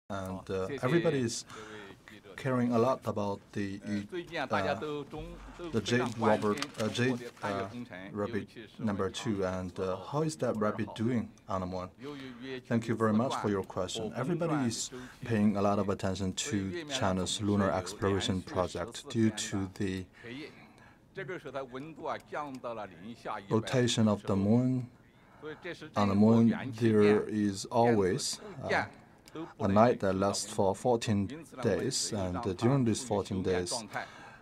and everybody is caring a lot about the Jade rabbit number 2, and how is that rabbit doing on the moon? Thank you very much for your question. Everybody is paying a lot of attention to China's lunar exploration project due to the rotation of the moon. On the moon, there is always a night that lasts for 14 days, and during these 14 days,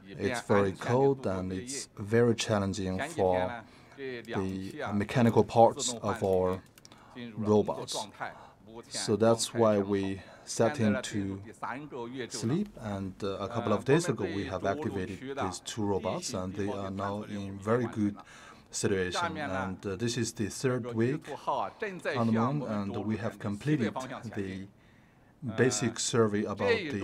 it's very cold and it's very challenging for the mechanical parts of our robots. So that's why we set him to sleep, and a couple of days ago we have activated these 2 robots, and they are now in very good situation. And this is the 3rd week on the moon, and we have completed the basic survey about the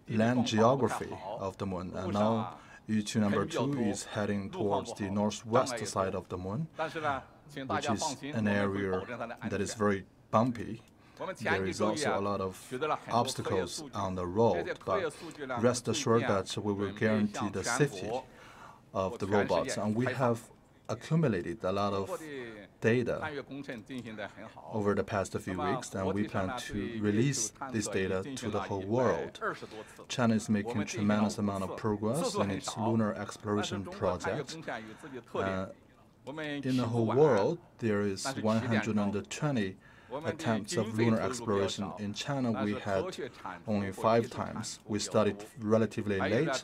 land geography of the moon. And now U2 number 2 is heading towards the northwest side of the moon, which is an area that is very bumpy. There is also a lot of obstacles on the road, but rest assured that we will guarantee the safety of the robots. And we have accumulated a lot of data over the past few weeks, and we plan to release this data to the whole world. China is making a tremendous amount of progress in its lunar exploration project. In the whole world, there is 120 attempts of lunar exploration. In China, we had only 5 times. We started relatively late,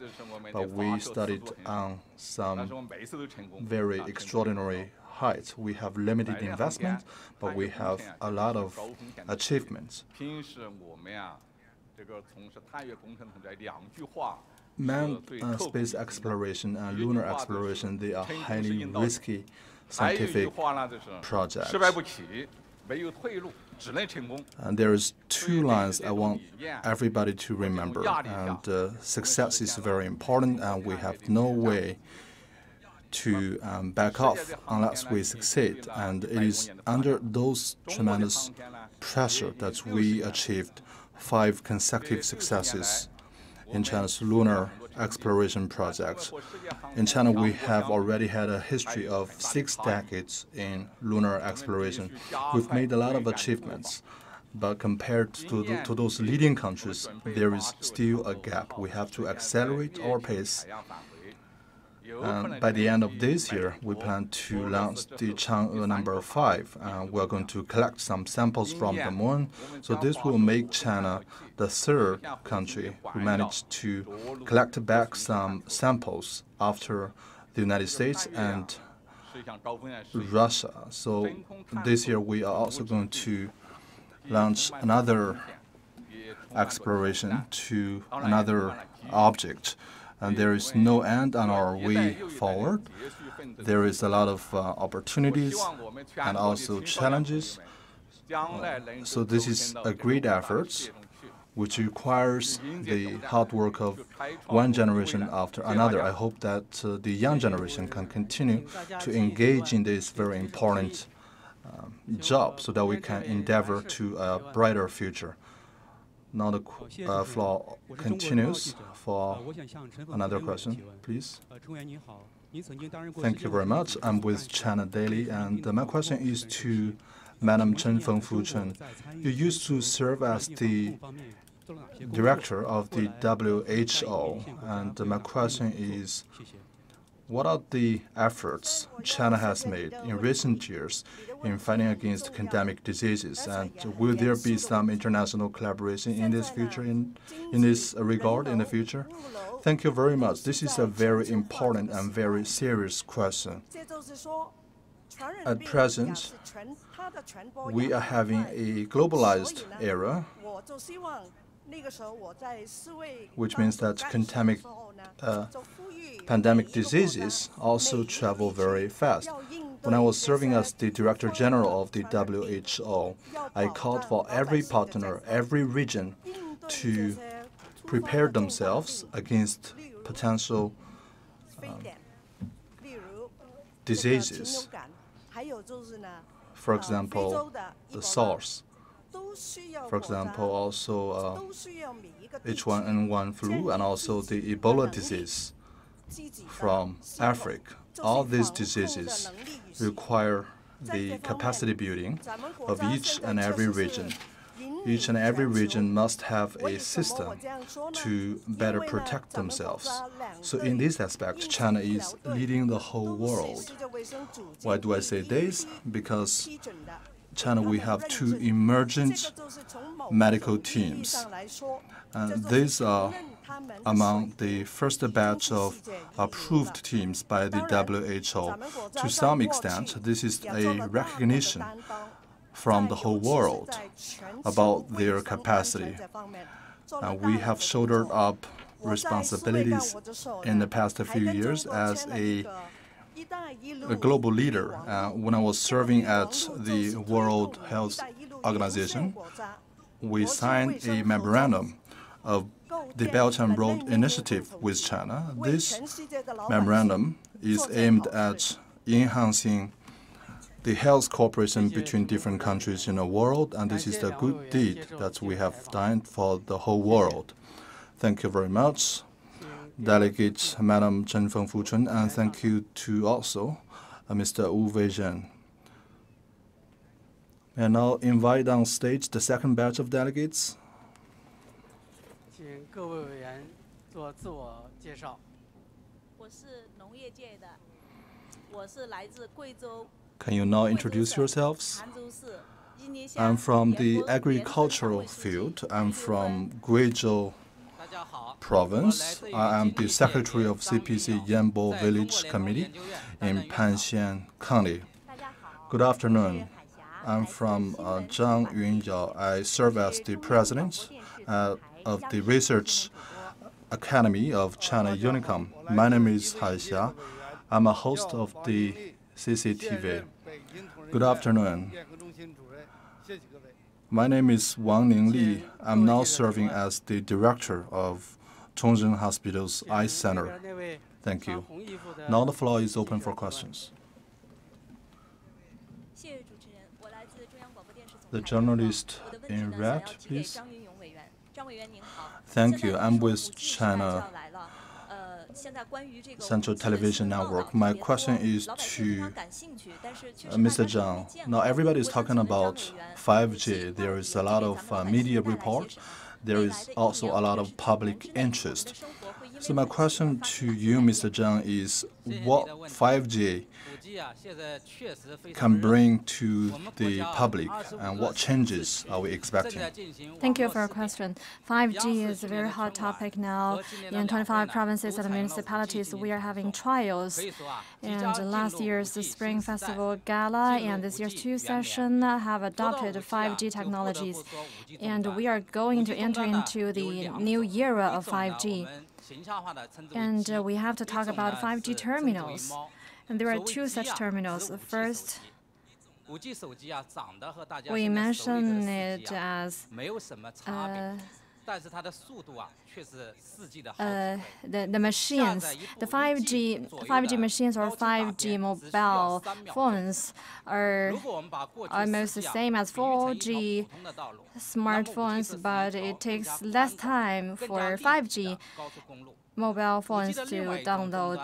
but we started on some very extraordinary heights. We have limited investment, but we have a lot of achievements. Manned space exploration and lunar exploration, they are highly risky scientific projects. And there is 2 lines I want everybody to remember. And success is very important, and we have no way to back off unless we succeed. And it is under those tremendous pressure that we achieved 5 consecutive successes in China's lunar exploration projects. In China, we have already had a history of 6 decades in lunar exploration. We've made a lot of achievements, but compared to those leading countries, there is still a gap. We have to accelerate our pace. And by the end of this year, we plan to launch the Chang'e number 5. We are going to collect some samples from the moon. So this will make China the 3rd country who managed to collect back some samples after the United States and Russia. So this year, we are also going to launch another exploration to another object. And there is no end on our way forward. There is a lot of opportunities and also challenges. So this is a great effort, which requires the hard work of one generation after another. I hope that the young generation can continue to engage in this very important job so that we can endeavor to a brighter future. Now the floor continues for another question, please. Thank you very much. I'm with China Daily, and my question is to Madam Chen Fengfu-Chen. You used to serve as the director of the WHO, and my question is, what are the efforts China has made in recent years in fighting against pandemic diseases, and will there be some international collaboration in this future, in this regard in the future? Thank you very much. This is a very important and very serious question. At present, we are having a globalized era, which means that pandemic diseases also travel very fast. When I was serving as the Director General of the WHO, I called for every partner, every region to prepare themselves against potential diseases. For example, the SARS For example, also H1N1 flu and also the Ebola disease from Africa. All these diseases require the capacity building of each and every region. Each and every region must have a system to better protect themselves. So in this aspect, China is leading the whole world. Why do I say this? Because China, we have two emergent medical teams. And these are among the first batch of approved teams by the WHO. To some extent, this is a recognition from the whole world about their capacity. We have shouldered up responsibilities in the past few years as a global leader. When I was serving at the World Health Organization, we signed a memorandum of the Belt and Road Initiative with China. This memorandum is aimed at enhancing the health cooperation between different countries in the world, and this is the good deed that we have done for the whole world. Thank you very much, Delegate Madam Chen Fengfu-Chun, and thank you to also Mr. Wu Weizhen. May I now invite on stage the second batch of delegates. Can you now introduce yourselves? I'm from the agricultural field. I'm from Guizhou Province. I am the Secretary of CPC Yanbo Village Committee in Panxian County. Good afternoon. I'm from Zhang Yunyao. I serve as the President of the Research Academy of China Unicom. My name is Hai Xia. I'm a host of the CCTV. Good afternoon. My name is Wang Ningli. I'm now serving as the director of Chongzhen Hospital's Eye Center. Thank you. Now the floor is open for questions. The journalist in red, please. Thank you. I'm with China Central Television Network. My question is to Mr. Zhang. Now everybody is talking about 5G. There is a lot of media report. There is also a lot of public interest. So my question to you, Mr. Zhang, is what 5G can bring to the public and what changes are we expecting? Thank you for your question. 5G is a very hot topic now. In 25 provinces and municipalities, we are having trials. And last year's Spring Festival Gala and this year's 2 session have adopted 5G technologies. And we are going to enter into the new era of 5G. And we have to talk about 5G terminals. And there are 2 such terminals. First, we mention it as the machines. The 5G machines or 5G mobile phones are almost the same as 4G smartphones, but it takes less time for 5G mobile phones to download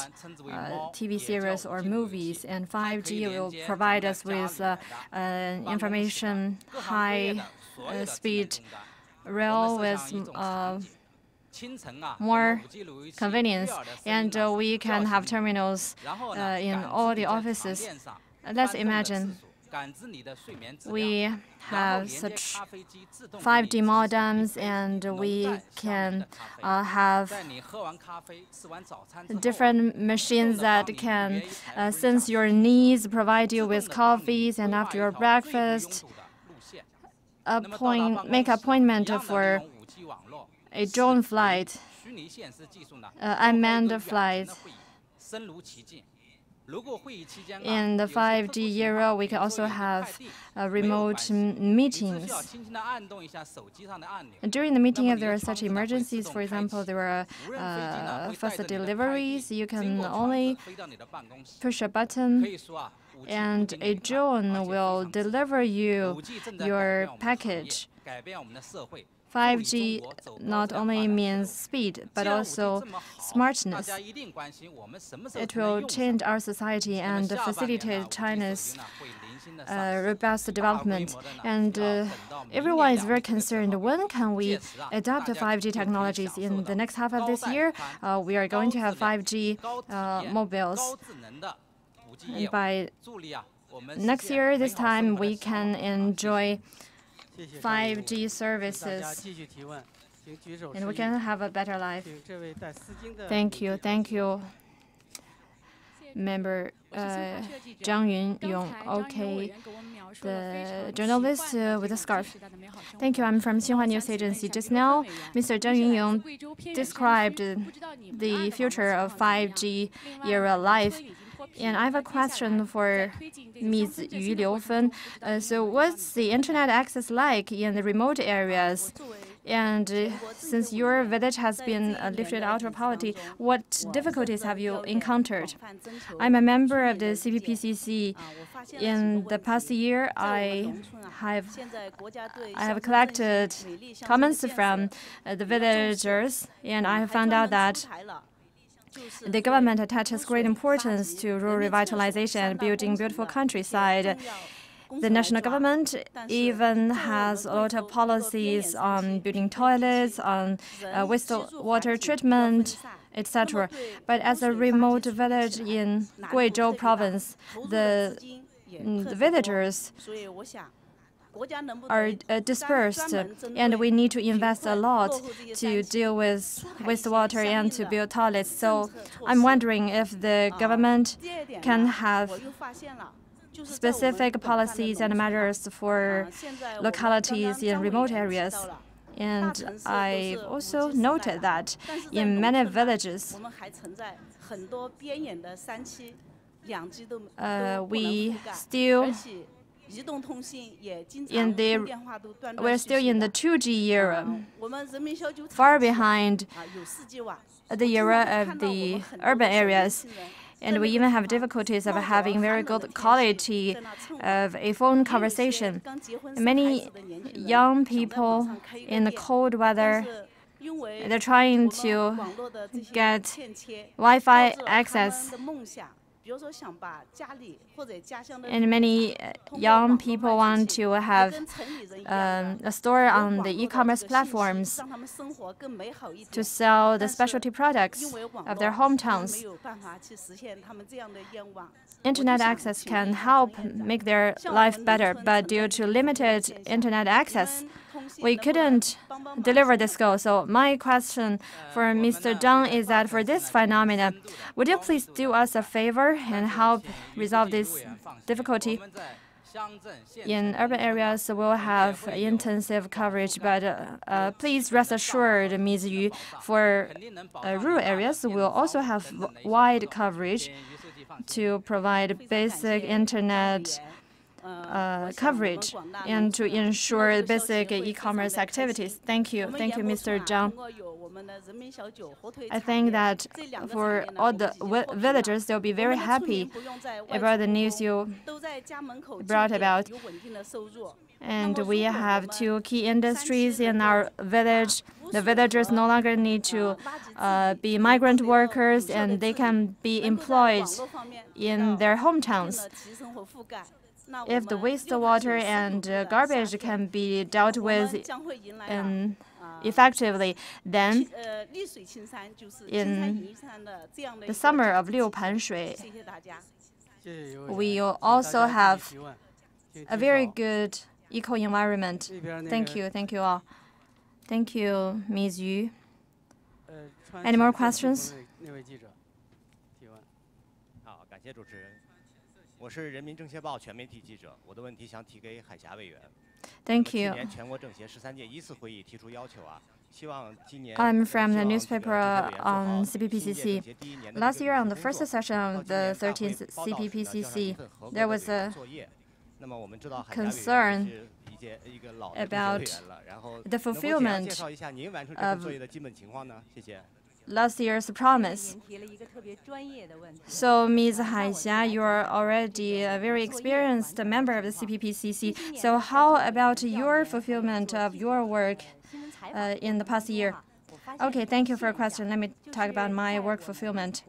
TV series or movies, and 5G will provide us with information high-speed rail with more convenience, and we can have terminals in all the offices. Let's imagine we have such 5G modems, and we can have different machines that can sense your needs, provide you with coffees, and after your breakfast, make appointment for a drone flight, unmanned flight. In the 5G era, we can also have remote meetings. During the meeting, if there are such emergencies, for example, there are fast deliveries, you can only push a button, and a drone will deliver you your package 5G not only means speed, but also smartness. It will change our society and facilitate China's robust development. And everyone is very concerned, when can we adopt 5G technologies? In the next half of this year, we are going to have 5G mobiles. And by next year, this time, we can enjoy 5G services, and we can have a better life. Thank you. Thank you, Member Zhang Yunyong. Okay, the journalist with the scarf. Thank you. I'm from Xinhua News Agency. Just now, Mr. Zhang Yunyong described the future of 5G era life. And I have a question for Ms. Yu Liufen. So what's the internet access like in the remote areas? And since your village has been lifted out of poverty, what difficulties have you encountered? I'm a member of the CPPCC. In the past year, I have collected comments from the villagers, and I have found out that the government attaches great importance to rural revitalization and building beautiful countryside. The national government even has a lot of policies on building toilets, on wastewater treatment, etc. But as a remote village in Guizhou province, the villagers are dispersed, and we need to invest a lot to deal with wastewater and to build toilets. So I'm wondering if the government can have specific policies and measures for localities in remote areas. And I also noted that in many villages, we're still in the 2G era, far behind the era of the urban areas. And we even have difficulties of having very good quality of a phone conversation. Many young people in the cold weather, they're trying to get Wi-Fi access. And many young people want to have a store on the e-commerce platforms to sell the specialty products of their hometowns. Internet access can help make their life better, but due to limited internet access, we couldn't deliver this goal. So my question for Mr. Zhang is that for this phenomena, would you please do us a favor and help resolve this difficulty? In urban areas, we'll have intensive coverage, but please rest assured, Ms. Yu, for rural areas, we'll also have wide coverage to provide basic internet coverage and to ensure basic e-commerce activities. Thank you. Thank you, Mr. Zhang. I think that for all the villagers, they'll be very happy about the news you brought about. And we have two key industries in our village. The villagers no longer need to be migrant workers, and they can be employed in their hometowns. If the wastewater and garbage can be dealt with effectively, then in the summer of Liu Pan Shui, we will also have a very good eco-environment. Thank you. Thank you all. Thank you, Ms. Yu. Any more questions? Thank you. I'm from the newspaper on CPPCC. Last year, on the first session of the 13th CPPCC, there was a concern about the fulfillment of last year's promise. So, Ms. Haixia, you are already a very experienced member of the CPPCC. So how about your fulfillment of your work in the past year? Okay, thank you for your question. Let me talk about my work fulfillment.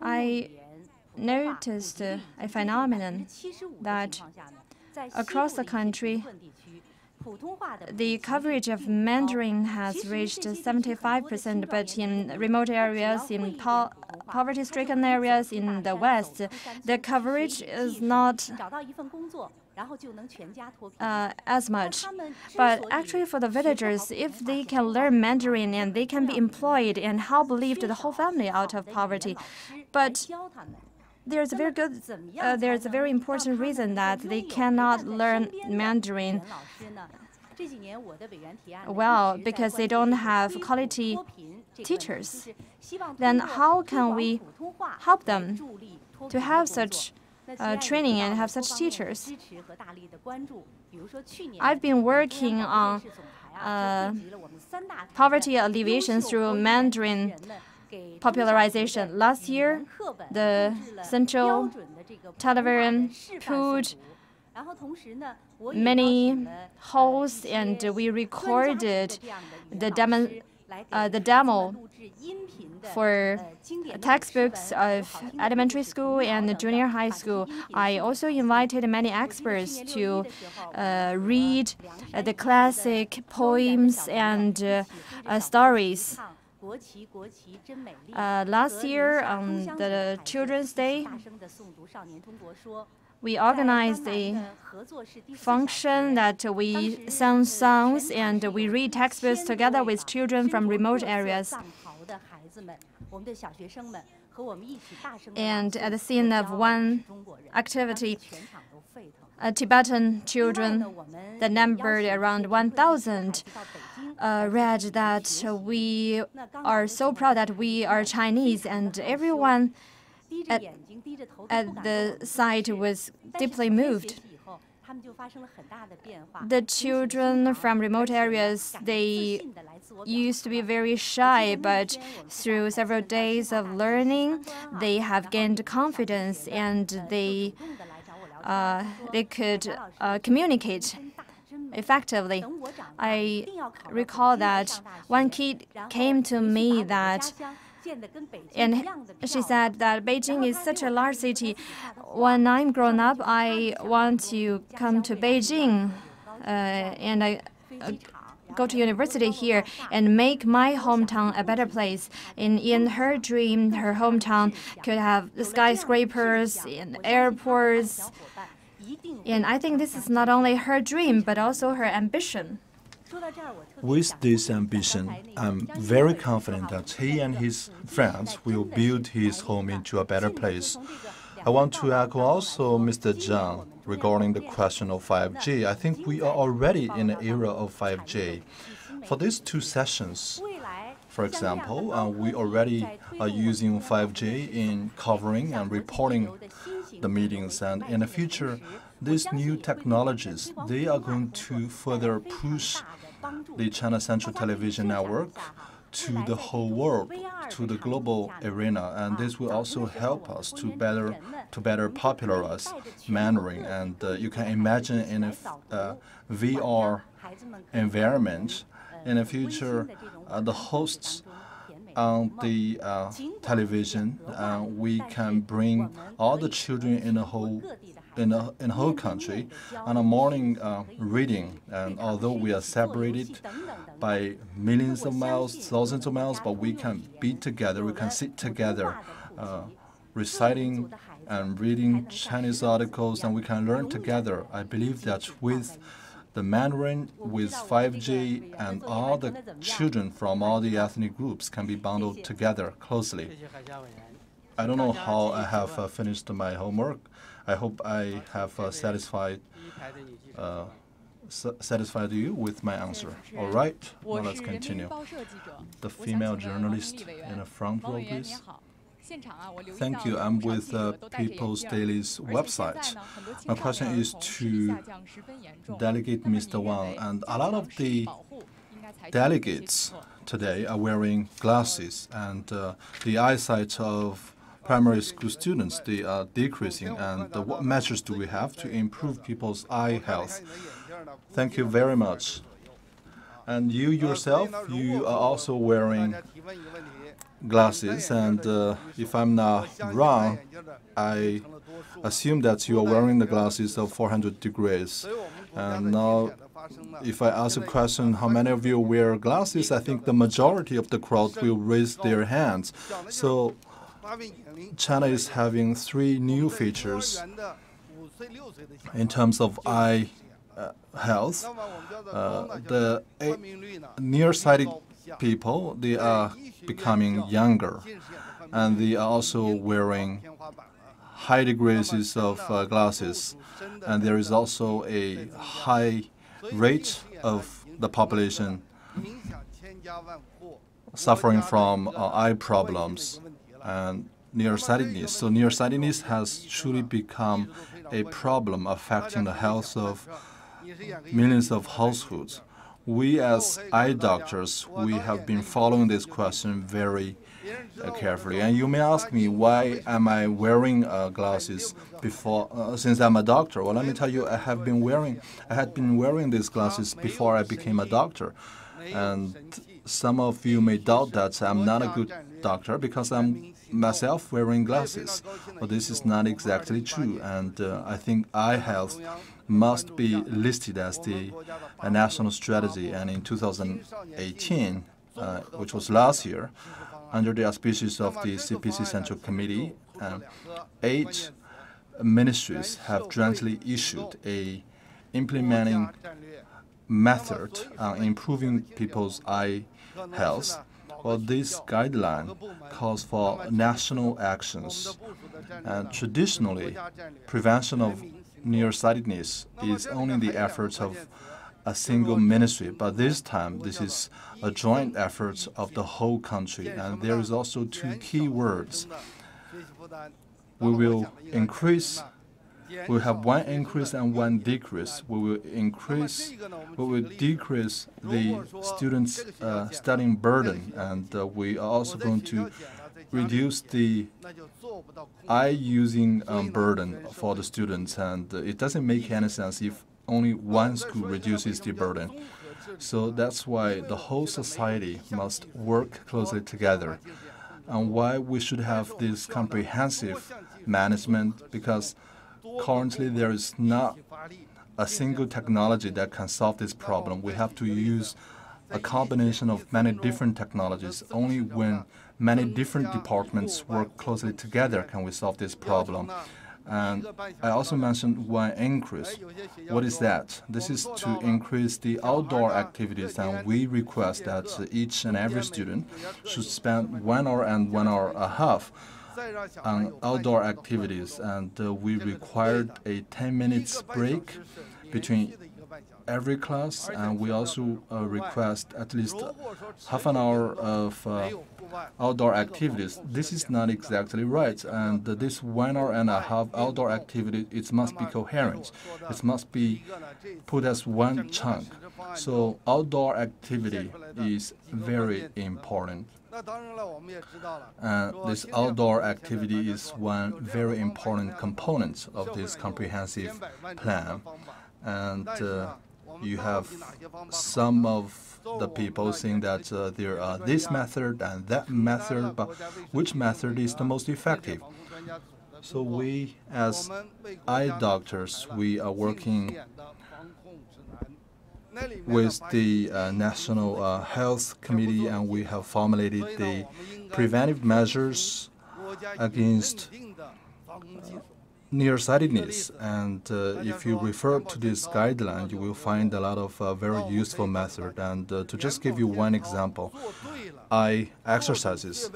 I noticed a phenomenon that across the country, the coverage of Mandarin has reached 75%, but in remote areas, in poverty-stricken areas in the West, the coverage is not as much. But actually for the villagers, if they can learn Mandarin and they can be employed and help lift the whole family out of poverty. But there's a very important reason that they cannot learn Mandarin well, because they don't have quality teachers. Then how can we help them to have such training and have such teachers? I've been working on poverty alleviation through Mandarin popularization. Last year, the Central Television put many holes, and we recorded the demo for textbooks of elementary school and junior high school. I also invited many experts to read the classic poems and stories. Last year, on the Children's Day, we organized a function that we sing songs and we read textbooks together with children from remote areas. And at the scene of one activity, Tibetan children that numbered around 1,000 read that we are so proud that we are Chinese, and everyone at the site was deeply moved. The children from remote areas, they used to be very shy, but through several days of learning, they have gained confidence and they could communicate effectively. I recall that one kid came to me and she said that Beijing is such a large city. When I'm grown up, I want to come to Beijing and I go to university here and make my hometown a better place. In her dream, her hometown could have skyscrapers and airports. And I think this is not only her dream, but also her ambition. With this ambition, I'm very confident that he and his friends will build his home into a better place. I want to echo also Mr. Zhang regarding the question of 5G. I think we are already in an era of 5G. For these two sessions, for example, we already are using 5G in covering and reporting the meetings, and in the future, these new technologies, they are going to further push the China Central Television Network to the whole world, to the global arena, and this will also help us to better popularize Mandarin. And you can imagine in a VR environment, in the future, the hosts on the television, we can bring all the children in the whole country on a morning reading. And although we are separated by millions of miles, thousands of miles, but we can be together, we can sit together, reciting and reading Chinese articles, and we can learn together. I believe that with the Mandarin, with 5G, and all the children from all the ethnic groups can be bundled together closely. I don't know how I have finished my homework. I hope I have satisfied you with my answer. All right, now let's continue. The female journalist in the front row, please. Thank you. I'm with People's Daily's website. My question is to Delegate Mr. Wang. And a lot of the delegates today are wearing glasses, and the eyesight of primary school students, they are decreasing. And what measures do we have to improve people's eye health? Thank you very much. And you yourself, you are also wearing glasses, and if I'm not wrong, I assume that you are wearing the glasses of 400 degrees. And now, if I ask a question, how many of you wear glasses, I think the majority of the crowd will raise their hands. So China is having 3 new features in terms of eye health. The nearsighted people, they are becoming younger, and they are also wearing high degrees of glasses, and there is also a high rate of the population suffering from eye problems and nearsightedness. So nearsightedness has truly become a problem affecting the health of millions of households. We as eye doctors, we have been following this question very carefully. And you may ask me, why am I wearing glasses since I'm a doctor? Well, let me tell you, I had been wearing these glasses before I became a doctor. And some of you may doubt that I'm not a good doctor because I'm myself wearing glasses. But this is not exactly true. And I think eye health must be listed as a national strategy. And in 2018, which was last year, under the auspices of the CPC Central Committee, 8 ministries have jointly issued a implementing method on improving people's eye health. Well, this guideline calls for national actions. And traditionally, prevention of nearsightedness is only the efforts of a single ministry, but this time this is a joint effort of the whole country. And there is also 2 key words. We will have 1 increase and 1 decrease. We will decrease the students' studying burden, and we are also going to reduce the eye-using burden for the students. And it doesn't make any sense if only 1 school reduces the burden. So that's why the whole society must work closely together, and why we should have this comprehensive management, because currently there is not a single technology that can solve this problem. We have to use a combination of many different technologies. Only when many different departments work closely together can we solve this problem. And I also mentioned 1 increase. What is that? This is to increase the outdoor activities, and we request that each and every student should spend 1 hour and 1 hour and a half on outdoor activities, and we required a 10 minutes break between every class, and we also request at least half an hour of outdoor activities. This is not exactly right, and this 1 hour and a half outdoor activity, it must be coherent. It must be put as 1 chunk. So outdoor activity is very important. And this outdoor activity is 1 very important component of this comprehensive plan. And you have some of the people saying that there are this method and that method, but which method is the most effective? So we, as eye doctors, we are working with the National Health Committee, and we have formulated the preventive measures against nearsightedness. And if you refer to this guideline, you will find a lot of very useful methods. And to just give you 1 example, eye exercises.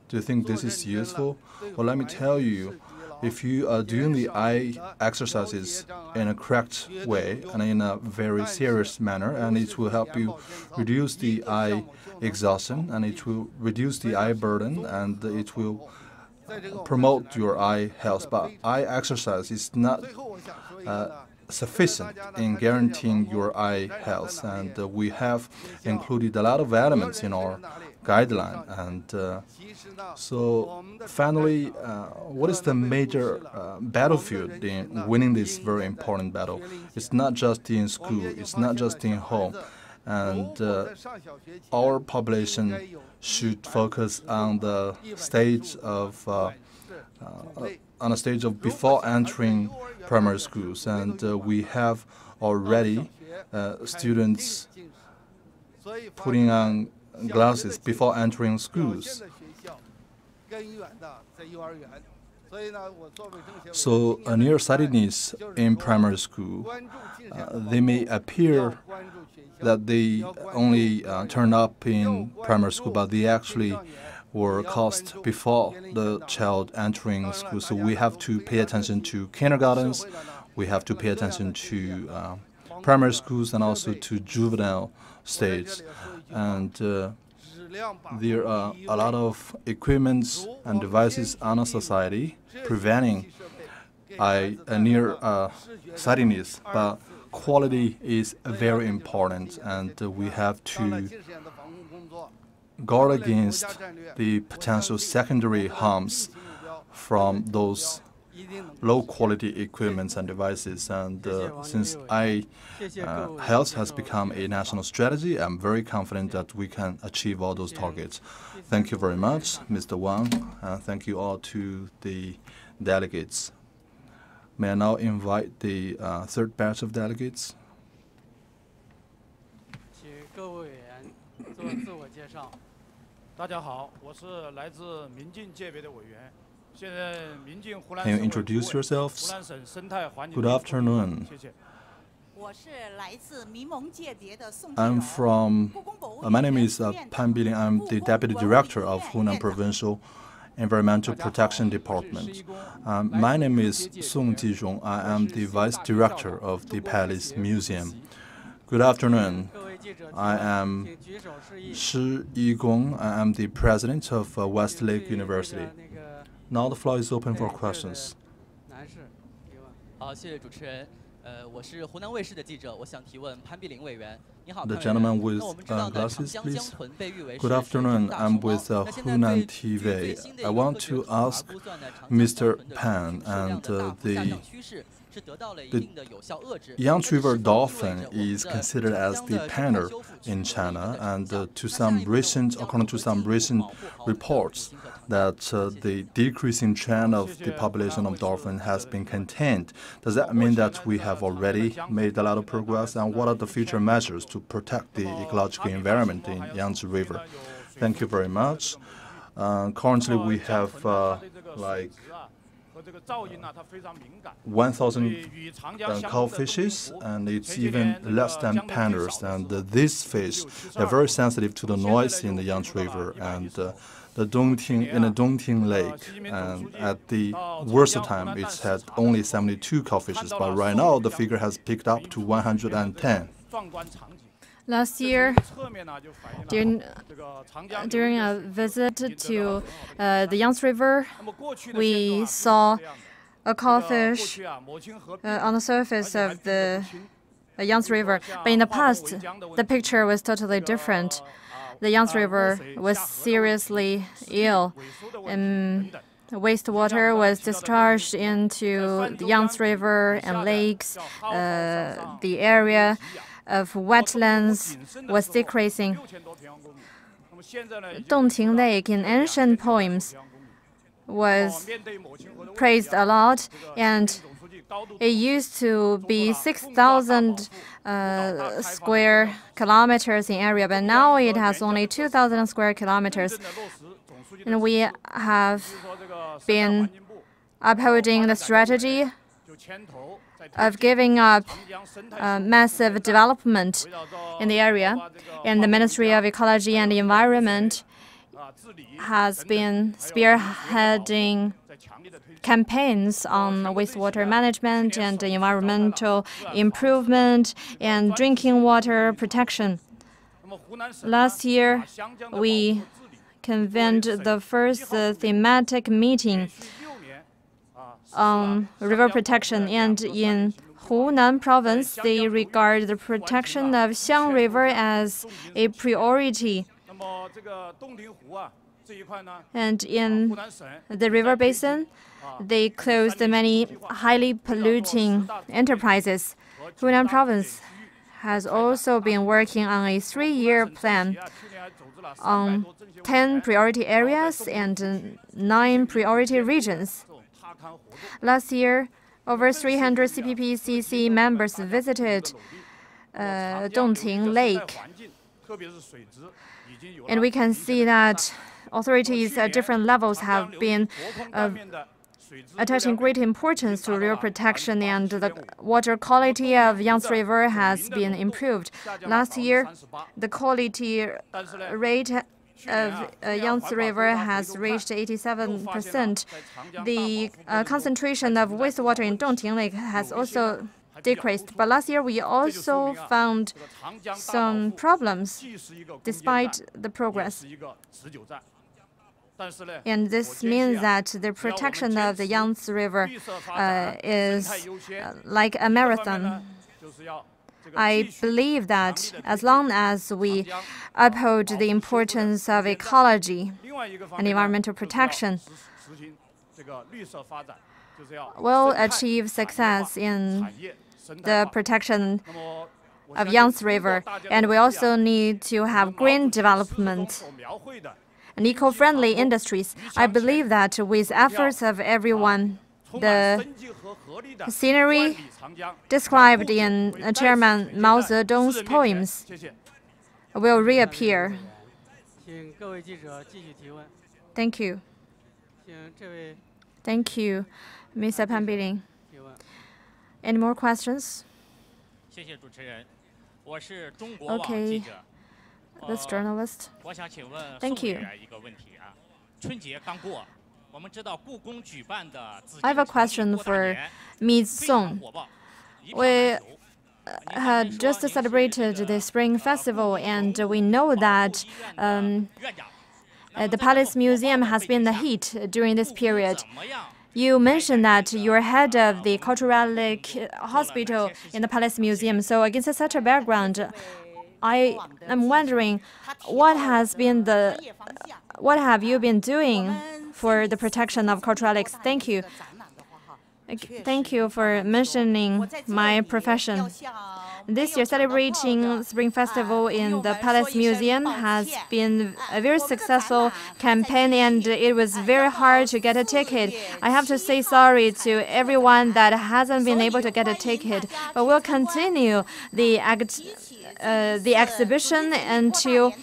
Do you think this is useful? Well, let me tell you, if you are doing the eye exercises in a correct way and in a very serious manner, and it will help you reduce the eye exhaustion, and it will reduce the eye burden, and it will promote your eye health. But eye exercise is not sufficient in guaranteeing your eye health, and we have included a lot of elements in our guideline. And so finally, what is the major battlefield in winning this very important battle? It's not just in school, it's not just in home, and our population should focus on the stage of before entering primary schools, and we have already students putting on glasses before entering schools. So nearsightedness in primary school, they may appear that they only turn up in primary school, but they actually were caused before the child entering school. So we have to pay attention to kindergartens, we have to pay attention to primary schools, and also to juvenile stage. And there are a lot of equipments and devices on a society preventing nearsightedness, but quality is very important, and we have to guard against the potential secondary harms from those low-quality equipments and devices. And since eye health has become a national strategy, I'm very confident that we can achieve all those targets. Thank you very much, Mr. Wang, and thank you all to the delegates. May I now invite the third batch of delegates? Can you introduce yourselves? Good afternoon. My name is Pan Biling. I'm the Deputy Director of Hunan Provincial Environmental Protection Department. My name is Song Jizhong. I am the Vice Director of the Palace Museum. Good afternoon. I am Shi Yigong. I am the President of Westlake University. Now the floor is open for questions. The gentleman with glasses, please. Good afternoon. I'm with Hunan TV. I want to ask Mr. Pan, and the Yangtze River dolphin is considered as the panda in China, and according to some recent reports, that the decreasing trend of the population of dolphin has been contained. Does that mean that we have already made a lot of progress, and what are the future measures to protect the ecological environment in Yangtze River? Thank you very much. Currently, we have like 1,000 cowfishes, and it's even less than pandas. And these fish are very sensitive to the noise in the Yangtze River and the Dongting Lake. And at the worst time, it's had only 72 cowfishes, but right now the figure has picked up to 110. Last year, during a visit to the Yangtze River, we saw a cowfish on the surface of the Yangtze River. But in the past, the picture was totally different. The Yangtze River was seriously ill, and wastewater was discharged into the Yangtze River and lakes. The area of wetlands was decreasing. Dongting Lake in ancient poems was praised a lot, and it used to be 6,000 square kilometers in area, but now it has only 2,000 square kilometers. And we have been upholding the strategy of giving up massive development in the area. And the Ministry of Ecology and the Environment has been spearheading campaigns on wastewater management and environmental improvement and drinking water protection. Last year, we convened the first thematic meeting on river protection, and in Hunan province, they regard the protection of Yangtze River as a priority. And in the river basin, they closed many highly polluting enterprises. Hunan province has also been working on a 3-year plan on 10 priority areas and 9 priority regions. Last year, over 300 CPPCC members visited Dongting Lake. And we can see that authorities at different levels have been attaching great importance to river protection, and the water quality of Yangtze River has been improved. Last year, the quality rate of Yangtze River has reached 87%. The concentration of wastewater in Dongting Lake has also decreased. But last year, we also found some problems despite the progress. And this means that the protection of the Yangtze River is like a marathon. I believe that as long as we uphold the importance of ecology and environmental protection, we'll achieve success in the protection of Yangtze River. And we also need to have green development and eco-friendly industries. I believe that with efforts of everyone, the scenery described in Chairman Mao Zedong's poems will reappear. Thank you. Thank you, Mr. Pan Biling. Any more questions? Okay. This journalist. Thank you. I have a question for Ms. Song. We had just celebrated the Spring Festival, and we know that the Palace Museum has been the hit during this period. You mentioned that you're head of the Cultural Relic Hospital in the Palace Museum. So against such a background, I am wondering what have you been doing for the protection of cultural relics? Thank you. Thank you for mentioning my profession. This year, celebrating Spring Festival in the Palace Museum has been a very successful campaign, and it was very hard to get a ticket. I have to say sorry to everyone that hasn't been able to get a ticket, but we'll continue the exhibition until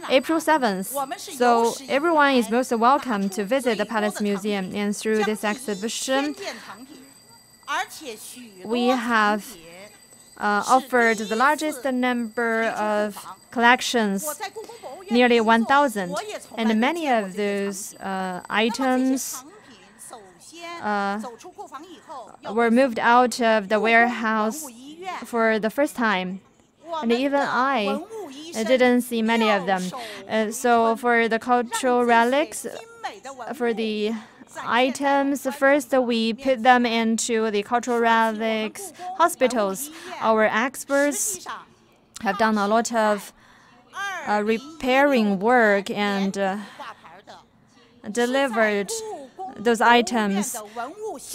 April 7th. So everyone is most welcome to visit the Palace Museum, and through this exhibition, we have offered the largest number of collections, nearly 1,000. And many of those items were moved out of the warehouse for the first time. And even I didn't see many of them. So for the cultural relics, for the items, first we put them into the cultural relics hospitals. Our experts have done a lot of repairing work and delivered those items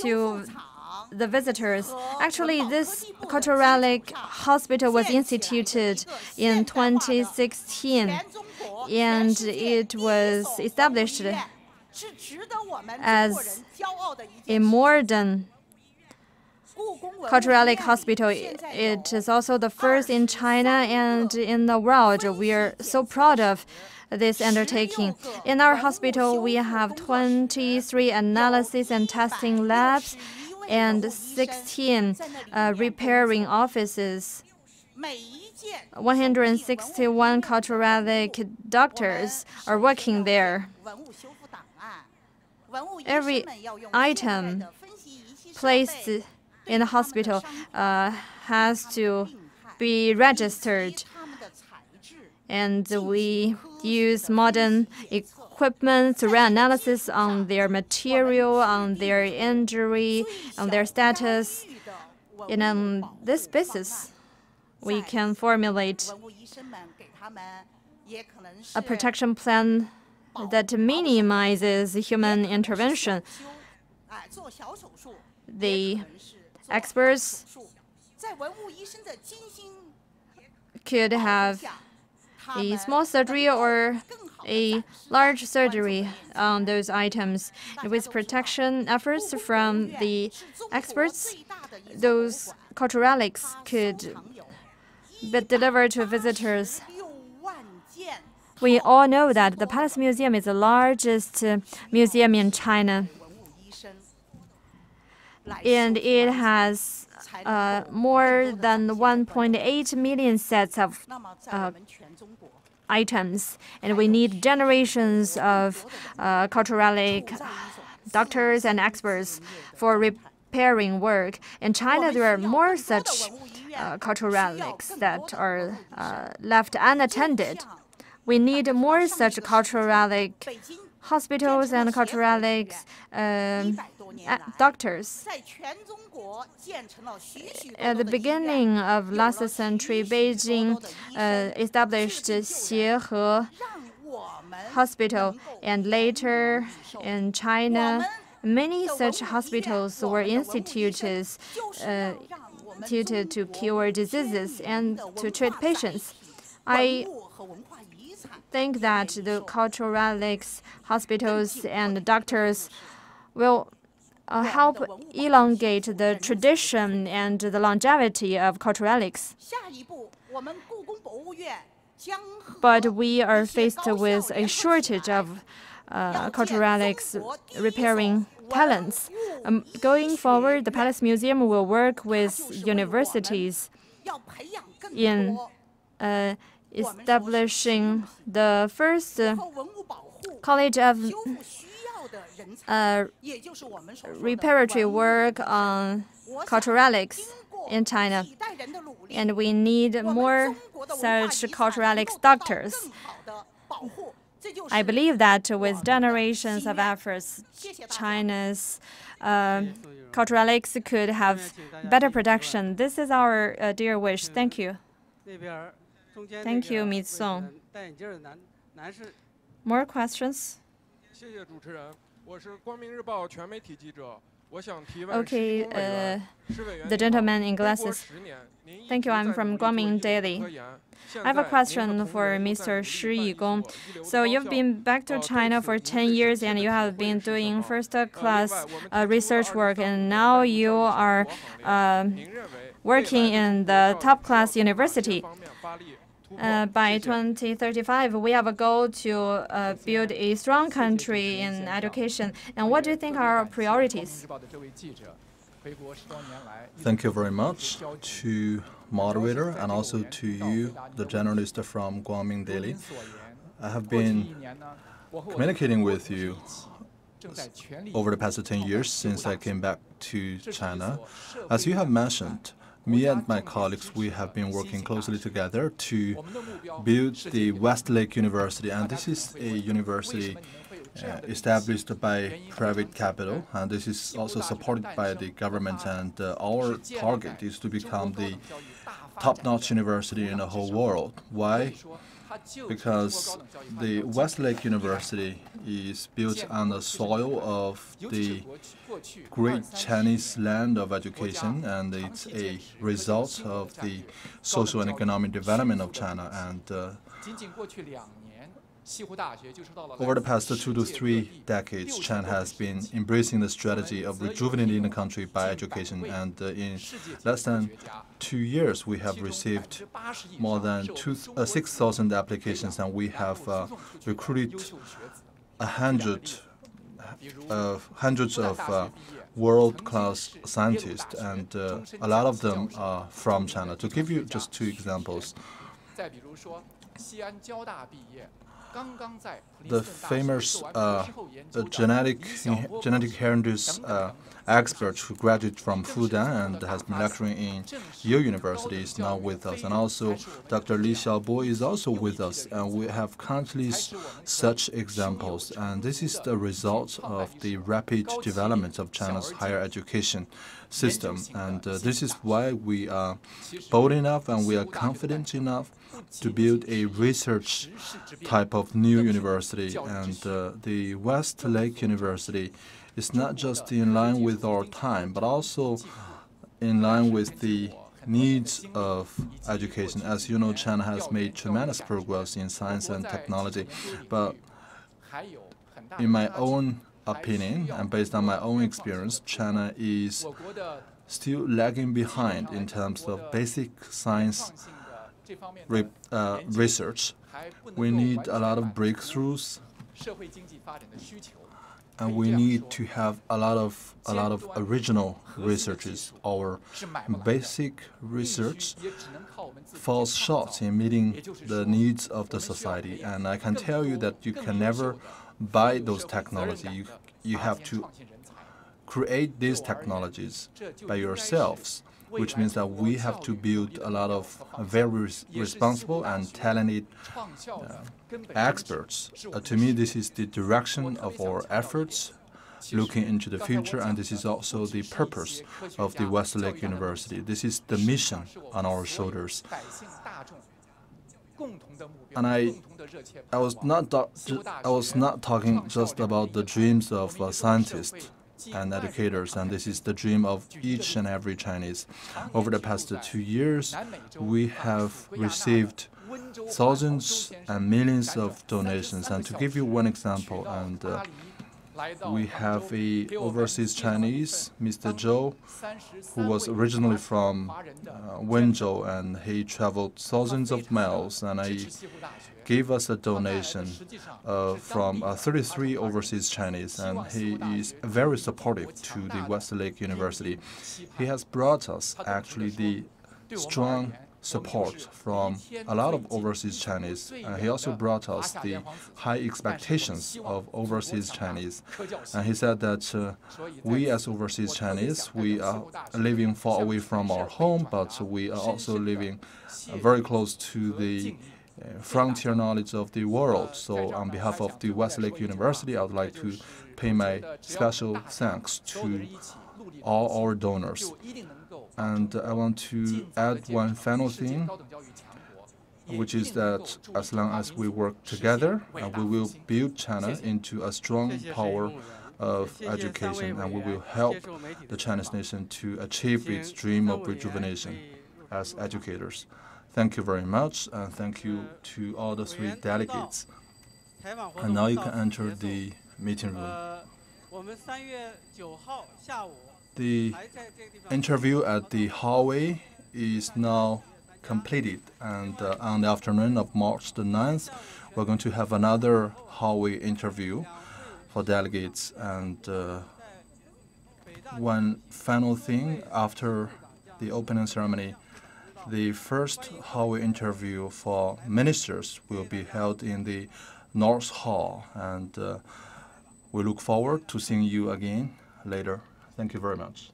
to the visitors. Actually, this cultural relic hospital was instituted in 2016, and it was established as a modern cultural relic hospital. It is also the first in China and in the world. We are so proud of this undertaking. In our hospital, we have 23 analysis and testing labs and 16 repairing offices. 161 cultural relic doctors are working there. Every item placed in the hospital has to be registered, and we use modern equipment to run analysis on their material, on their injury, on their status. And on this basis, we can formulate a protection plan that minimizes human intervention. The experts could have a small surgery or a large surgery on those items. And with protection efforts from the experts, those cultural relics could be delivered to visitors. We all know that the Palace Museum is the largest museum in China, and it has more than 1.8 million sets of items, and we need generations of cultural relic doctors and experts for repairing work. In China, there are more such cultural relics that are left unattended. We need more such cultural relic hospitals and cultural relics doctors. At the beginning of last century, Beijing established Xiehe Hospital, and later in China, many such hospitals were instituted to cure diseases and to treat patients. I think that the cultural relics, hospitals, and doctors will help elongate the tradition and the longevity of cultural relics. But we are faced with a shortage of cultural relics repairing talents. Going forward, the Palace Museum will work with universities in establishing the first college of reparatory work on cultural relics in China. And we need more such cultural relics doctors. I believe that with generations of efforts, China's cultural relics could have better protection. This is our dear wish. Thank you. Thank you, Ms. Song. More questions? Okay, the gentleman in glasses. Thank you, I'm from Guangming Daily. I have a question for Mr. Shi Yigong. So you've been back to China for 10 years and you have been doing first-class research work, and now you are working in the top-class university. By 2035, we have a goal to build a strong country in education. And what do you think are our priorities? Thank you very much to moderator and also to you, the journalist from Guangming Daily. I have been communicating with you over the past 10 years since I came back to China. As you have mentioned, me and my colleagues, we have been working closely together to build the Westlake University, and this is a university established by private capital, and this is also supported by the government, and our target is to become the top-notch university in the whole world. Why? Because the Westlake University is built on the soil of the great Chinese land of education, and it's a result of the social and economic development of China. And over the past 2 to 3 decades, China has been embracing the strategy of rejuvenating the country by education, and in less than 2 years, we have received more than 6,000 applications, and we have recruited hundreds of world-class scientists, and a lot of them are from China. To give you just 2 examples, the famous genetic heritage expert who graduated from Fudan and has been lecturing in Yale University is now with us. And also Dr. Li Xiaobo is also with us. And we have countless such examples. And this is the result of the rapid development of China's higher education system. And this is why we are bold enough and we are confident enough to build a research type of new university. And the Westlake University is not just in line with our time, but also in line with the needs of education. As you know, China has made tremendous progress in science and technology, but in my own opinion and based on my own experience, China is still lagging behind in terms of basic science research. We need a lot of breakthroughs, and we need to have a lot of original researches. Our basic research falls short in meeting the needs of the society, and I can tell you that you can never buy those technologies. You have to create these technologies by yourselves, which means that we have to build a lot of very responsible and talented experts. To me, this is the direction of our efforts looking into the future, and this is also the purpose of the Westlake University. This is the mission on our shoulders. And I was not talking just about the dreams of scientists and educators, and this is the dream of each and every Chinese. Over the past 2 years, we have received thousands and millions of donations. And to give you one example, and we have a overseas Chinese, Mr. Zhou, who was originally from Wenzhou, and he traveled thousands of miles, and he gave us a donation from 33 overseas Chinese, and he is very supportive to the Westlake University. He has brought us actually the strong support from a lot of overseas Chinese. He also brought us the high expectations of overseas Chinese. And he said that we as overseas Chinese, we are living far away from our home, but we are also living very close to the frontier knowledge of the world. So on behalf of the Westlake University, I would like to pay my special thanks to all our donors. And I want to add one final thing, which is that as long as we work together, we will build China into a strong power of education, and we will help the Chinese nation to achieve its dream of rejuvenation as educators. Thank you very much, and thank you to all the 3 delegates. And now you can enter the meeting room. The interview at the hallway is now completed, and on the afternoon of March the 9th, we're going to have another hallway interview for delegates. And one final thing, after the opening ceremony, the first hallway interview for ministers will be held in the North Hall, and we look forward to seeing you again later. Thank you very much.